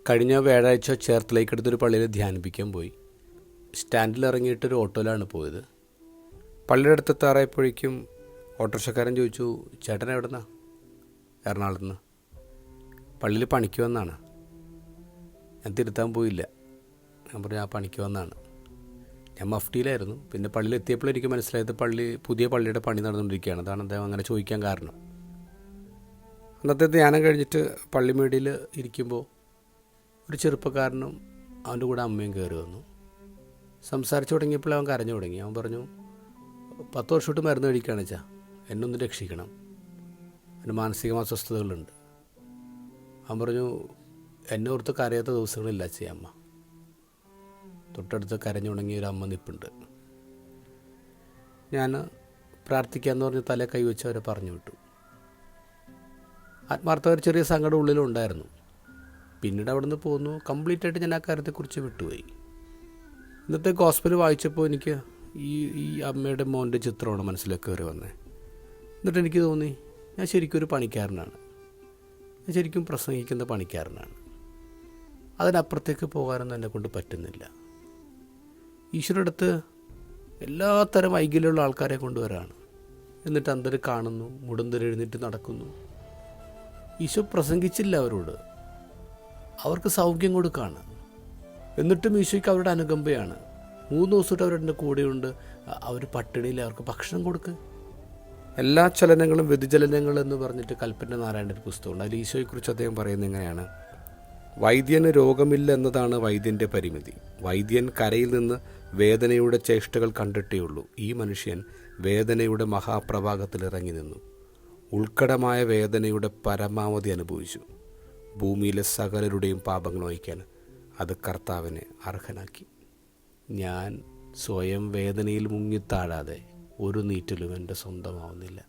കഴിഞ്ഞ വ്യാഴാഴ്ച ചേർത്തലയ്ക്കടുത്തൊരു പള്ളിയിൽ ധ്യാനിപ്പിക്കാൻ പോയി. സ്റ്റാൻഡിൽ ഇറങ്ങിയിട്ടൊരു ഓട്ടോയിലാണ് പോയത്. പള്ളിയുടെ അടുത്തെത്താറായപ്പോഴേക്കും ഓട്ടോറിക്ഷക്കാരൻ ചോദിച്ചു, ചേട്ടൻ എവിടെ നിന്നാണ്? എറണാകുളത്ത് നിന്ന്. പള്ളിയിൽ പണിക്ക് വന്നാണ്. ഞാൻ തിരുത്താൻ പോയില്ല. ഞാൻ പറഞ്ഞു ആ പണിക്ക് വന്നാണ്. ഞാൻ മഫ്റ്റിയിലായിരുന്നു. പിന്നെ പള്ളിയിൽ എത്തിയപ്പോൾ എനിക്ക് മനസ്സിലായത് പുതിയ പള്ളിയുടെ പണി നടന്നുകൊണ്ടിരിക്കുകയാണ്. അതാണ് അദ്ദേഹം അങ്ങനെ ചോദിക്കാൻ കാരണം. അന്നത്തെ ധ്യാനം കഴിഞ്ഞിട്ട് പള്ളിമേടിയിൽ ഇരിക്കുമ്പോൾ ഒരു ചെറുപ്പക്കാരനും അവൻ്റെ കൂടെ അമ്മയും കയറി വന്നു. സംസാരിച്ചു തുടങ്ങിയപ്പോൾ അവൻ കരഞ്ഞു തുടങ്ങി. അവൻ പറഞ്ഞു, 10 വർഷമായിട്ട് മരുന്ന് കഴിക്കുകയാണ് വെച്ചാൽ എന്നൊന്ന് രക്ഷിക്കണം, എൻ്റെ മാനസികമായ അസ്വസ്ഥതകളുണ്ട്. അവൻ പറഞ്ഞു, എന്നെ ഓർത്ത് കരയാത്ത ദിവസങ്ങളില്ല അമ്മ. തൊട്ടടുത്ത് കരഞ്ഞു തുടങ്ങിയ ഒരു അമ്മ നിൽപ്പുണ്ട്. ഞാൻ പ്രാർത്ഥിക്കാമെന്ന് പറഞ്ഞ് തല കൈവച്ച് അവരെ പറഞ്ഞു വിട്ടു. ആത്മാർത്ഥമായ ഒരു ചെറിയ സങ്കടം ഉള്ളിലുണ്ടായിരുന്നു. പിന്നീട് അവിടെ നിന്ന് പോന്നു. കംപ്ലീറ്റായിട്ട് ഞാൻ ആ കാര്യത്തെക്കുറിച്ച് വിട്ടുപോയി. ഇന്നത്തെ ഗോസ്പൽ വായിച്ചപ്പോൾ എനിക്ക് ഈ അമ്മയുടെ മോൻ്റെ ചിത്രമാണ് മനസ്സിലേക്ക് കയറി വന്നത്. എന്നിട്ട് എനിക്ക് തോന്നി, ഞാൻ ശരിക്കും ഒരു പണിക്കാരനാണ്. ഞാൻ ശരിക്കും പ്രസംഗിക്കുന്ന പണിക്കാരനാണ്. അതിനപ്പുറത്തേക്ക് പോകാനൊന്നും എന്നെക്കൊണ്ട് പറ്റുന്നില്ല. ഈശ്വരൻ്റെ അടുത്ത് എല്ലാത്തരം വൈകല്യമുള്ള ആൾക്കാരെ കൊണ്ടുവരാണ്. എന്നിട്ട് അന്തര് കാണുന്നു, മുടന്തര് എഴുന്നേറ്റ് നടക്കുന്നു. ഈശോ പ്രസംഗിച്ചില്ല അവരോട്, അവർക്ക് സൗഖ്യം കൊടുക്കുകയാണ്. എന്നിട്ടും ഈശോയ്ക്ക് അവരുടെ അനുകമ്പയാണ്. 3 ദിവസമായിട്ട് അവരുടെ കൂടെയുണ്ട്. അവർ പട്ടിണിയിൽ അവർക്ക് ഭക്ഷണം കൊടുക്കുക. എല്ലാ ചലനങ്ങളും വ്യതിചലനങ്ങൾ എന്ന് പറഞ്ഞിട്ട് കൽപ്പന നാരായണൻ്റെ ഒരു പുസ്തകമുണ്ട്. അതിൽ ഈശോയെക്കുറിച്ച് അദ്ദേഹം പറയുന്നത് എങ്ങനെയാണ്? വൈദ്യന് രോഗമില്ല എന്നതാണ് വൈദ്യൻ്റെ പരിമിതി. വൈദ്യൻ കരയിൽ നിന്ന് വേദനയുടെ ചേഷ്ടകൾ കണ്ടിട്ടേയുള്ളൂ. ഈ മനുഷ്യൻ വേദനയുടെ മഹാപ്രവാഹത്തിൽ ഇറങ്ങി നിന്നു. ഉൾക്കടമായ വേദനയുടെ പരമാവധി അനുഭവിച്ചു. ഭൂമിയിലെ സകലരുടെയും പാപങ്ങൾ വഹിക്കാൻ അത് കർത്താവിനെ അർഹനാക്കി. ഞാൻ സ്വയം വേദനയിൽ മുങ്ങിത്താഴാതെ ഒരു നീറ്റിലും എൻ്റെ സ്വന്തമാവുന്നില്ല.